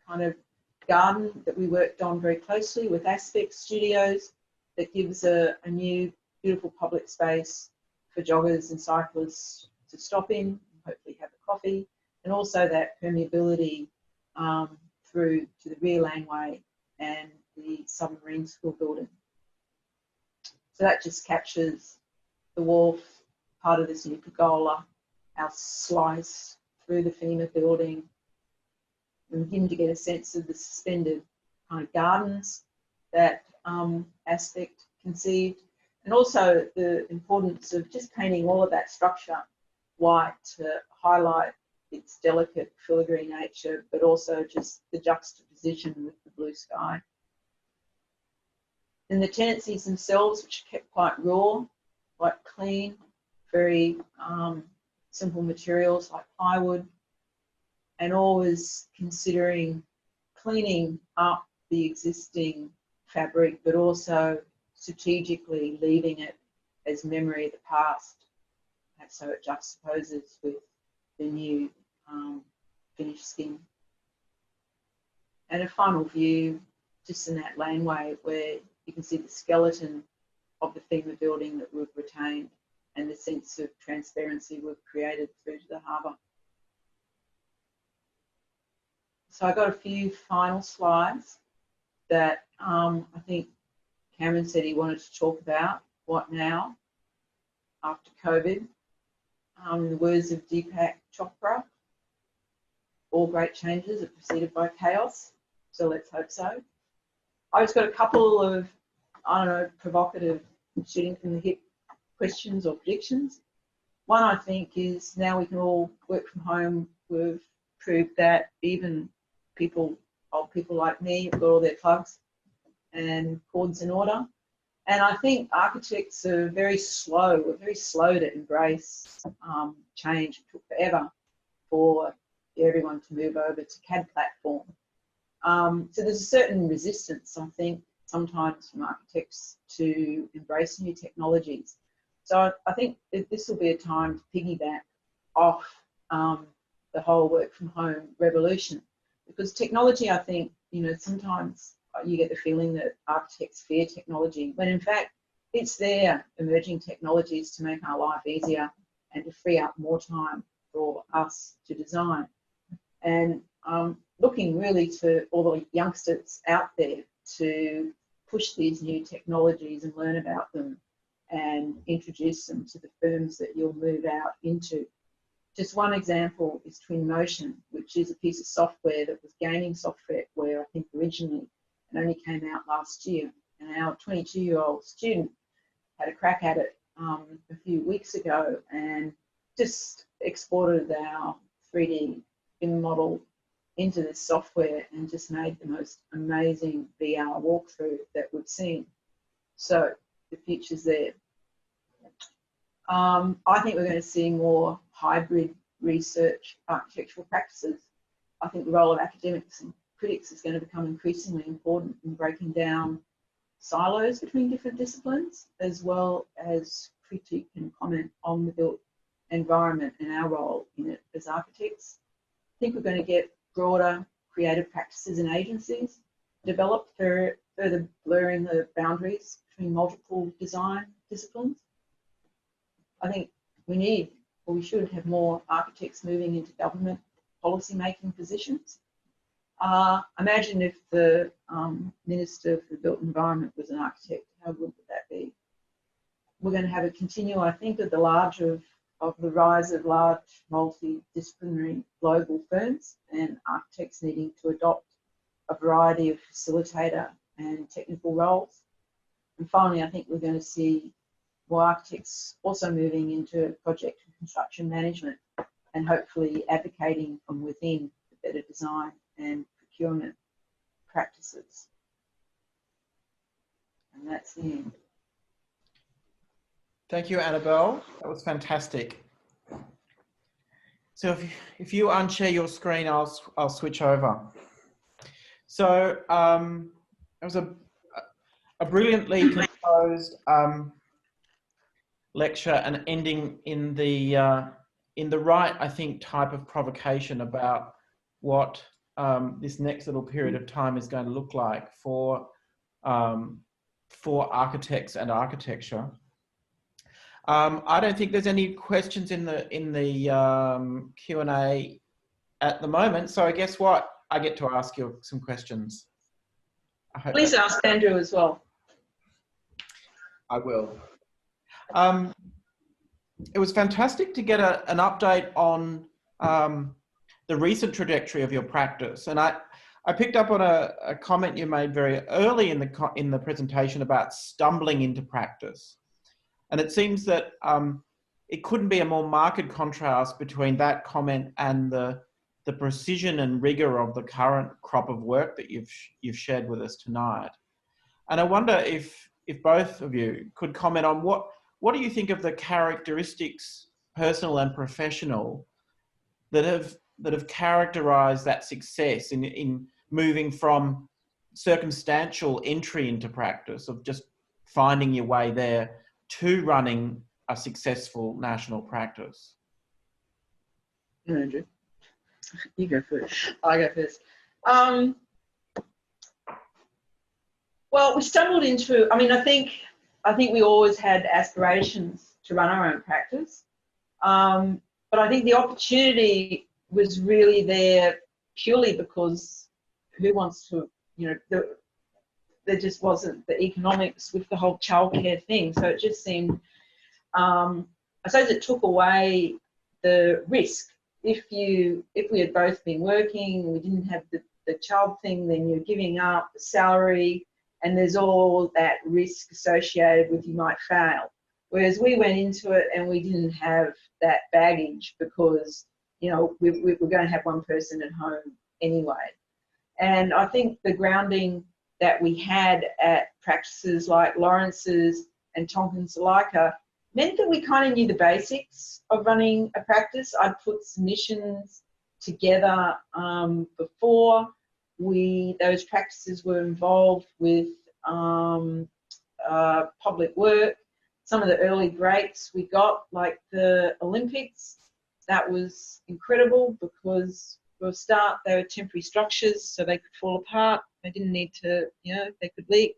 kind of garden that we worked on very closely with Aspect Studios, that gives a new beautiful public space for joggers and cyclists to stop in, hopefully have a coffee, and also that permeability through to the rear laneway and the submarine school building. So that just captures the wharf, part of this new pergola, our slice through the Fema building, and begin to get a sense of the suspended kind of gardens that Aspect conceived, and also the importance of just painting all of that structure white to highlight its delicate filigree nature, but also just the juxtaposition with the blue sky. And the tenancies themselves, which are kept quite raw, quite clean, very simple materials like plywood, and always considering cleaning up the existing fabric, but also strategically leaving it as memory of the past, and so it juxtaposes with the new finished skin. And a final view just in that laneway where you can see the skeleton of the Fema building that we've retained and the sense of transparency we've created through to the harbour. So I got a few final slides that I think Cameron said he wanted to talk about. What now after COVID? In the words of Deepak Chopra, all great changes are preceded by chaos. So let's hope so. I've just got a couple of, I don't know, provocative shooting from the hip questions or predictions. One, I think, is now we can all work from home. We've proved that even people, old people like me, have got all their plugs and cords in order. And I think architects are very slow. We're very slow to embrace change. It took forever for everyone to move over to CAD platform. So there's a certain resistance, I think, sometimes from architects to embrace new technologies. So I think that this will be a time to piggyback off the whole work from home revolution, because technology, I think, you know, sometimes you get the feeling that architects fear technology, when in fact it's their emerging technologies to make our life easier and to free up more time for us to design. And looking really to all the youngsters out there to push these new technologies and learn about them and introduce them to the firms that you'll move out into. Just one example is Twinmotion, which is a piece of software that was gaming software, I think originally, and only came out last year. And our 22-year-old student had a crack at it a few weeks ago and just exported our 3D BIM model into this software and just made the most amazing VR walkthrough that we've seen. So the future's there. I think we're going to see more hybrid research architectural practices. I think the role of academics and critics is going to become increasingly important in breaking down silos between different disciplines, as well as critique and comment on the built environment and our role in it as architects. I think we're going to get broader creative practices and agencies developed, further blurring the boundaries between multiple design disciplines. I think we need, or we should have, more architects moving into government policy-making positions. Imagine if the Minister for the Built Environment was an architect, how good would that be? We're going to have a continuum, I think, of the rise of large multidisciplinary global firms and architects needing to adopt a variety of facilitator and technical roles. And finally, I think we're going to see more architects also moving into project and construction management and hopefully advocating from within for better design and procurement practices. And that's the end.
Thank you, Annabel. That was fantastic. So if you unshare your screen, I'll switch over. So it was a brilliantly composed lecture and ending in the right, I think, type of provocation about what this next little period of time is going to look like for architects and architecture. I don't think there's any questions in the Q&A at the moment. So I guess what? I get to ask you some questions.
Please ask Andrew as well.
I will. It was fantastic to get an update on the recent trajectory of your practice. And I picked up on a comment you made very early in the presentation about stumbling into practice. And it seems that it couldn't be a more marked contrast between that comment and the precision and rigor of the current crop of work that you've shared with us tonight. And I wonder if both of you could comment on what do you think of the characteristics, personal and professional, that have characterized that success in moving from circumstantial entry into practice of just finding your way there to running a successful national practice?
Andrew, you go first. I go first. Well, we stumbled into, I think we always had aspirations to run our own practice. But I think the opportunity was really there purely because who wants to, there just wasn't the economics with the whole childcare thing. So it just seemed, I suppose it took away the risk. If we had both been working, we didn't have the child thing, then you're giving up the salary, and there's all that risk associated with you might fail. Whereas we went into it and we didn't have that baggage because, we were going to have one person at home anyway. And I think the grounding that we had at practices like Lawrence's and Tonkin's Leica meant that we kind of knew the basics of running a practice. I'd put submissions together before those practices were involved with public work. Some of the early breaks we got, like the Olympics, that was incredible because for a start they were temporary structures so they could fall apart. They didn't need to, they could leak.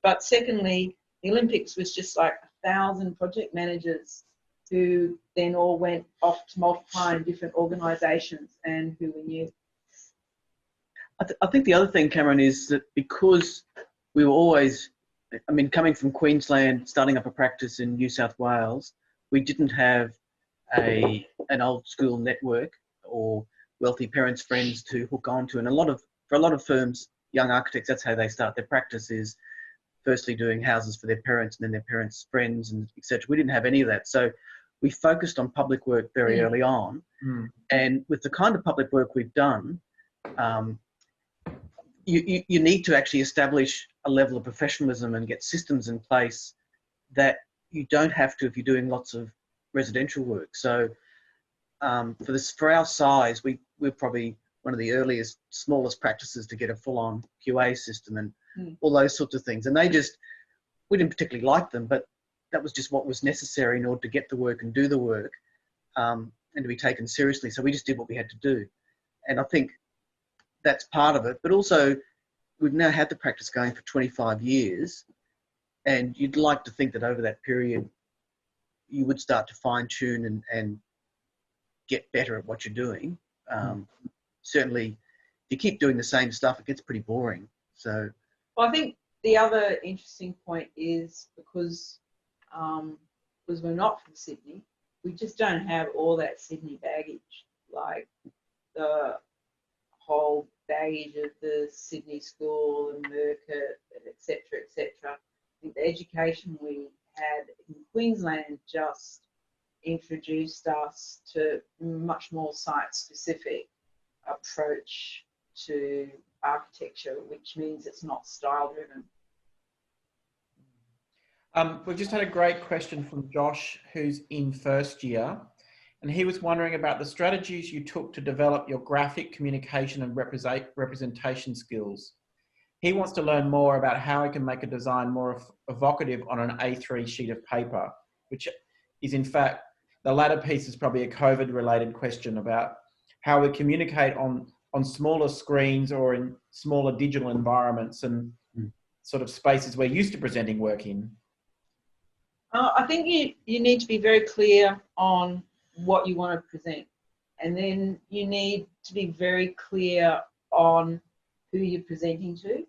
But secondly, the Olympics was just like 1,000 project managers who then all went off to multiply in different organisations and who we knew.
I think the other thing, Cameron, is that because we were always, coming from Queensland, starting up a practice in New South Wales, we didn't have an old school network or wealthy parents' friends to hook onto. And for a lot of firms, young architects, that's how they start their practice, is firstly doing houses for their parents and then their parents' friends and etc. We didn't have any of that. So we focused on public work very early on. And with the kind of public work we've done, you need to actually establish a level of professionalism and get systems in place that you don't have to if you're doing lots of residential work. So for our size, we're probably one of the earliest, smallest practices to get a full-on QA system and all those sorts of things. And we didn't particularly like them, but that was just what was necessary in order to get the work and do the work and to be taken seriously. So we just did what we had to do. And I think that's part of it. But also, we've now had the practice going for 25 years. And you'd like to think that over that period, you would start to fine-tune and get better at what you're doing. Certainly, if you keep doing the same stuff, it gets pretty boring. So,
well, I think the other interesting point is because we're not from Sydney, we just don't have all that Sydney baggage, like the whole baggage of the Sydney school and Mercat, etc., etc. I think the education we had in Queensland just introduced us to much more site-specific approach to architecture, which means it's not style-driven.
We've just had a great question from Josh, who's in first year, and he was wondering about the strategies you took to develop your graphic communication and representation skills. He wants to learn more about how he can make a design more evocative on an A3 sheet of paper, which is in fact, the latter piece is probably a COVID-related question about how we communicate on smaller screens or in smaller digital environments and sort of spaces we're used to presenting work in.
I think you need to be very clear on what you want to present. And then you need to be very clear on who you're presenting to,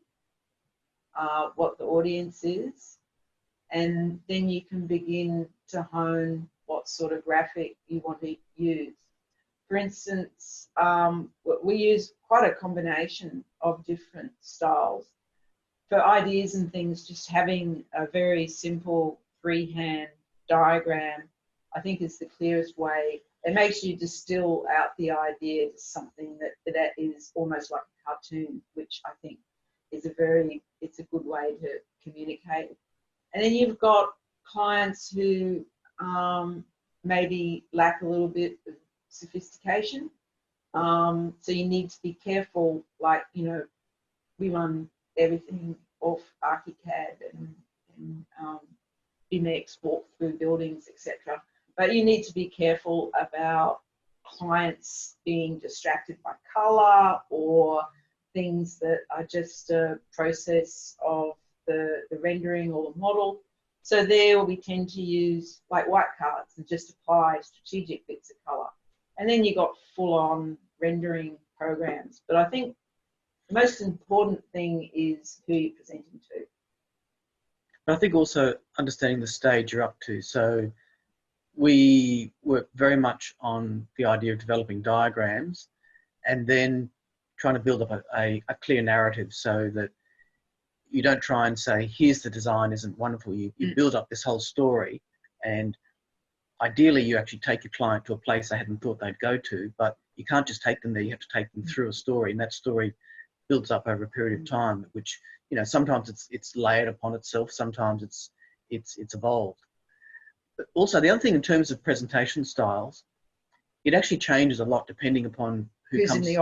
what the audience is, and then you can begin to hone what sort of graphic you want to use. For instance, we use quite a combination of different styles. For ideas and things, just having a very simple freehand diagram, I think, is the clearest way. It makes you distill out the idea to something that is almost like a cartoon, which I think is it's a good way to communicate. And then you've got clients who maybe lack a little bit of sophistication. So you need to be careful, like, we run everything off ArchiCAD and BMX, walk through buildings, etc. But you need to be careful about clients being distracted by colour or things that are just a process of the rendering or the model. So there we tend to use like white cards and just apply strategic bits of colour. And then you got full-on rendering programs. But I think the most important thing is who you're presenting to.
I think also understanding the stage you're up to. So we work very much on the idea of developing diagrams and then trying to build up a clear narrative so that you don't try and say, here's the design, isn't wonderful. You build up this whole story, and ideally you actually take your client to a place they hadn't thought they'd go to, but you can't just take them there, you have to take them through a story, and that story builds up over a period of time, which, sometimes it's layered upon itself, sometimes it's evolved. But also the other thing in terms of presentation styles, it actually changes a lot depending upon who's in the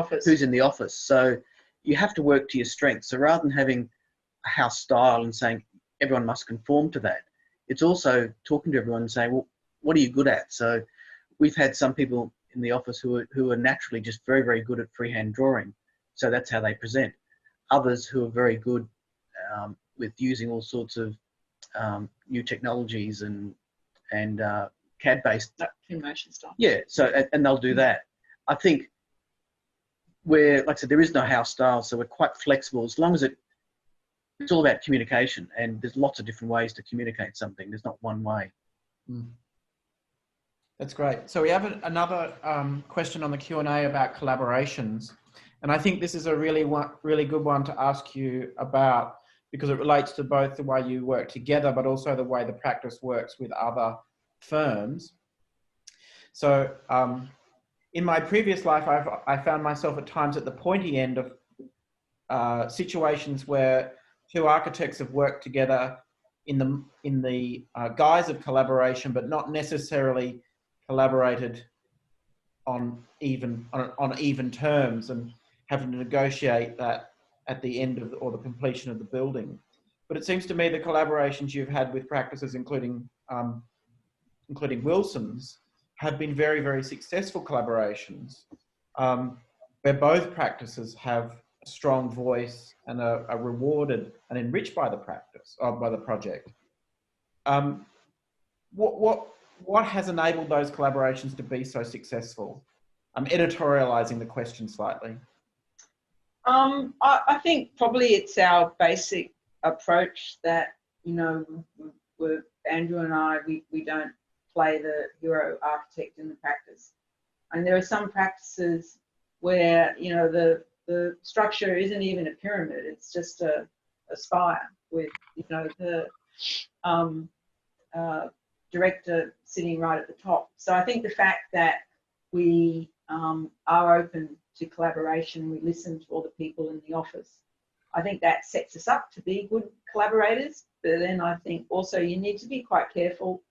office. So you have to work to your strengths. So rather than having a house style and saying everyone must conform to that, it's also talking to everyone and saying, well, what are you good at? So we've had some people in the office who are naturally just very, very good at freehand drawing. So that's how they present. Others who are very good with using all sorts of new technologies and CAD-based.
Motion stuff.
Yeah, so, and they'll do that. I think like I said, there is no house style, so we're quite flexible as long as it's all about communication, and there's lots of different ways to communicate something. There's not one way.
That's great. So we have another question on the Q&A about collaborations. And I think this is a really good one to ask you about, because it relates to both the way you work together, but also the way the practice works with other firms. So in my previous life, I found myself at times at the pointy end of situations where two architects have worked together in the guise of collaboration, but not necessarily collaborated on even terms, and having to negotiate that at the end of or the completion of the building. But it seems to me the collaborations you've had with practices, including Wilson's, have been very, very successful collaborations, where both practices have a strong voice and are rewarded and enriched by the practice, or by the project. What has enabled those collaborations to be so successful? I'm editorializing the question slightly.
I think probably it's our basic approach that, you know, Andrew and I, we don't play the hero architect in the practice. And there are some practices where, you know, the structure isn't even a pyramid, it's just a spire with, you know, the director sitting right at the top. So I think the fact that we are open to collaboration, we listen to all the people in the office, I think that sets us up to be good collaborators. But then I think also you need to be quite careful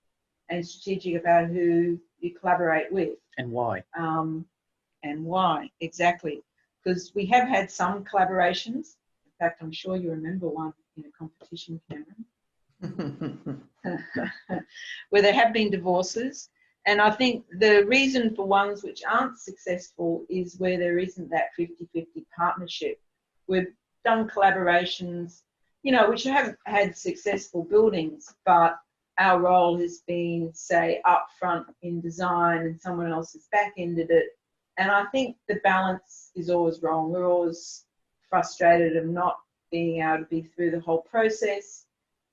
and strategic about who you collaborate with.
And why.
And why, exactly. Because we have had some collaborations. In fact, I'm sure you remember one in a competition, Cameron, where there have been divorces. And I think the reason for ones which aren't successful is where there isn't that 50-50 partnership. We've done collaborations, you know, which have had successful buildings, but our role has been, say, up front in design and someone else has back-ended it. And I think the balance is always wrong. We're always frustrated of not being able to be through the whole process.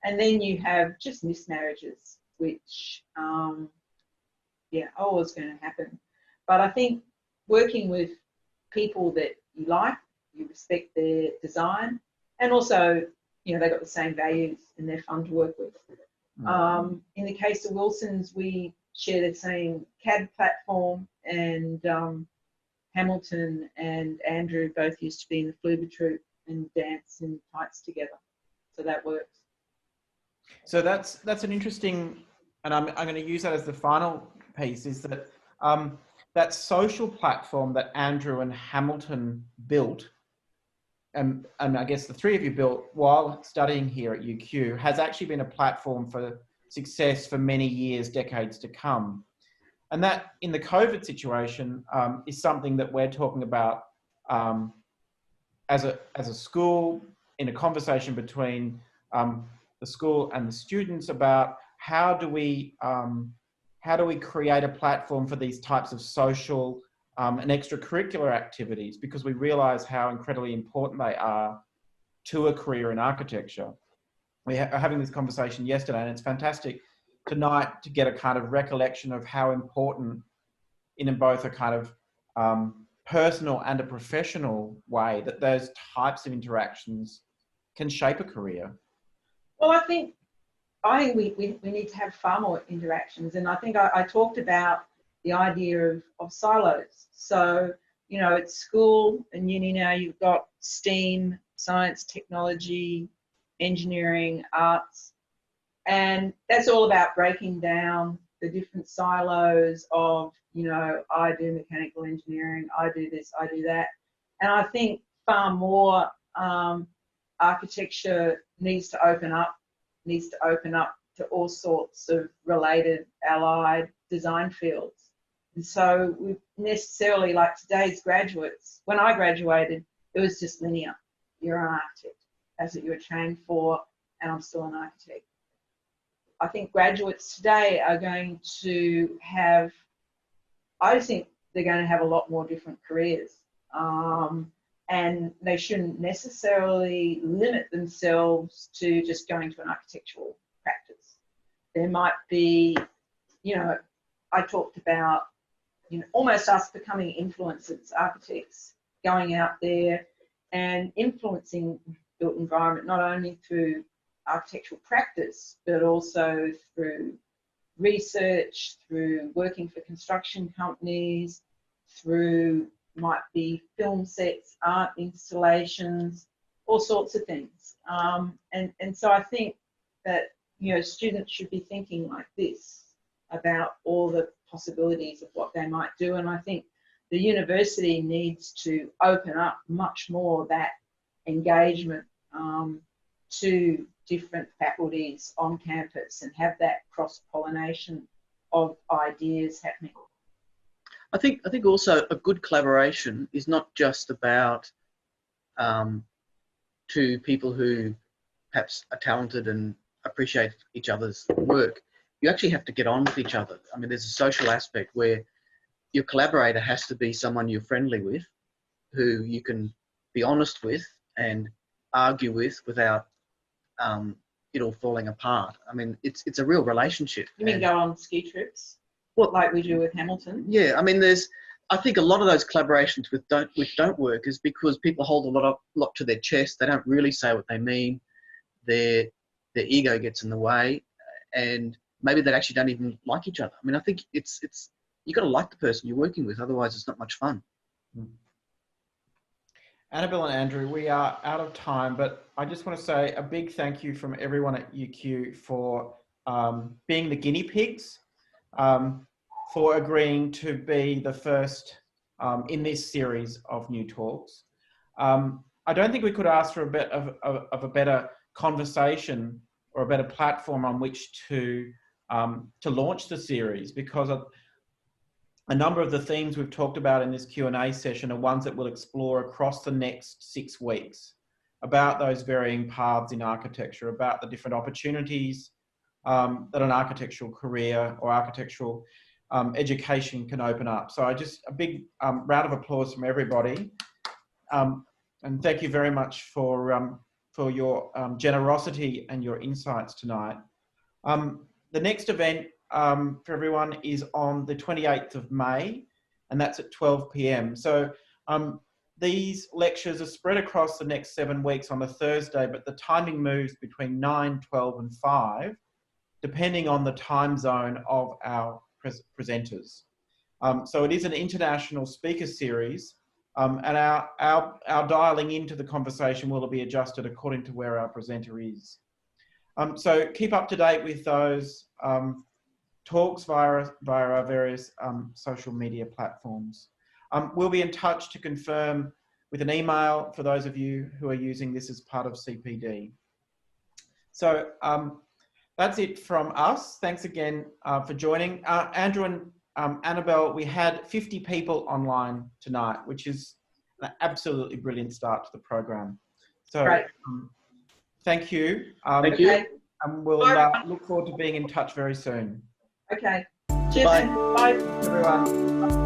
And then you have just mismarriages, which, yeah, always going to happen. But I think working with people that you like, you respect their design, and also, you know, they've got the same values and they're fun to work with. In the case of Wilson's, we share the same CAD platform, and Hamilton and Andrew both used to be in the Fluba troupe and dance in tights together. So that works.
So that's an interesting, and I'm going to use that as the final piece, is that that social platform that Andrew and Hamilton built, and I guess the three of you built while studying here at UQ, has actually been a platform for success for many years, decades to come. And that, in the COVID situation, is something that we're talking about as a school, in a conversation between the school and the students about how do we create a platform for these types of social and extracurricular activities, because we realize how incredibly important they are to a career in architecture. We are having this conversation yesterday, and it's fantastic tonight to get a kind of recollection of how important, in both a kind of personal and a professional way, that those types of interactions can shape a career.
Well, I think we need to have far more interactions. And I think I talked about the idea of silos. So, you know, at school and uni now, you've got STEAM, science, technology, engineering, arts. And that's all about breaking down the different silos of, you know, I do mechanical engineering, I do this, I do that. And I think far more architecture needs to open up to all sorts of related, allied design fields. And so we necessarily, like today's graduates, when I graduated, it was just linear. You're an architect. That's what you were trained for, and I'm still an architect. I think graduates today are going to have, I think they're going to have a lot more different careers. And they shouldn't necessarily limit themselves to just going to an architectural practice. There might be, you know, I talked about, you know, almost us becoming influencers, architects, going out there and influencing built environment, not only through architectural practice, but also through research, through working for construction companies, through, might be film sets, art installations, all sorts of things. And so I think that, you know, students should be thinking like this about all the possibilities of what they might do. And I think the university needs to open up much more that engagement to different faculties on campus and have that cross-pollination of ideas happening.
I think also a good collaboration is not just about two people who perhaps are talented and appreciate each other's work. You actually have to get on with each other. I mean, there's a social aspect where your collaborator has to be someone you're friendly with, who you can be honest with and argue with without it all falling apart. I mean, it's a real relationship.
You mean go on ski trips?
Well,
like we do with Hamilton?
Yeah, I mean, I think a lot of those collaborations which don't work is because people hold a lot to their chest. They don't really say what they mean. Their ego gets in the way, and maybe they actually don't even like each other. I mean, I think it's you got to like the person you're working with, otherwise it's not much fun.
Annabel and Andrew, we are out of time, but I just want to say a big thank you from everyone at UQ for being the guinea pigs, for agreeing to be the first in this series of new talks. I don't think we could ask for a bit of a better conversation or a better platform on which to launch the series, because a number of the themes we've talked about in this Q&A session are ones that we'll explore across the next 6 weeks, about those varying paths in architecture, about the different opportunities that an architectural career or architectural education can open up. So a big round of applause from everybody. And thank you very much for your generosity and your insights tonight. The next event for everyone is on the 28th of May, and that's at 12 p.m. So these lectures are spread across the next 7 weeks on a Thursday, but the timing moves between 9, 12 and 5, depending on the time zone of our presenters. So it is an international speaker series, and our dialing into the conversation will be adjusted according to where our presenter is. So keep up to date with those talks via our various social media platforms. We'll be in touch to confirm with an email for those of you who are using this as part of CPD. So that's it from us. Thanks again for joining. Andrew and Annabel, we had 50 people online tonight, which is an absolutely brilliant start to the program. So thank you.
Thank you.
And we'll look forward to being in touch very soon.
Okay. Cheers.
Bye.
Bye.
Everyone.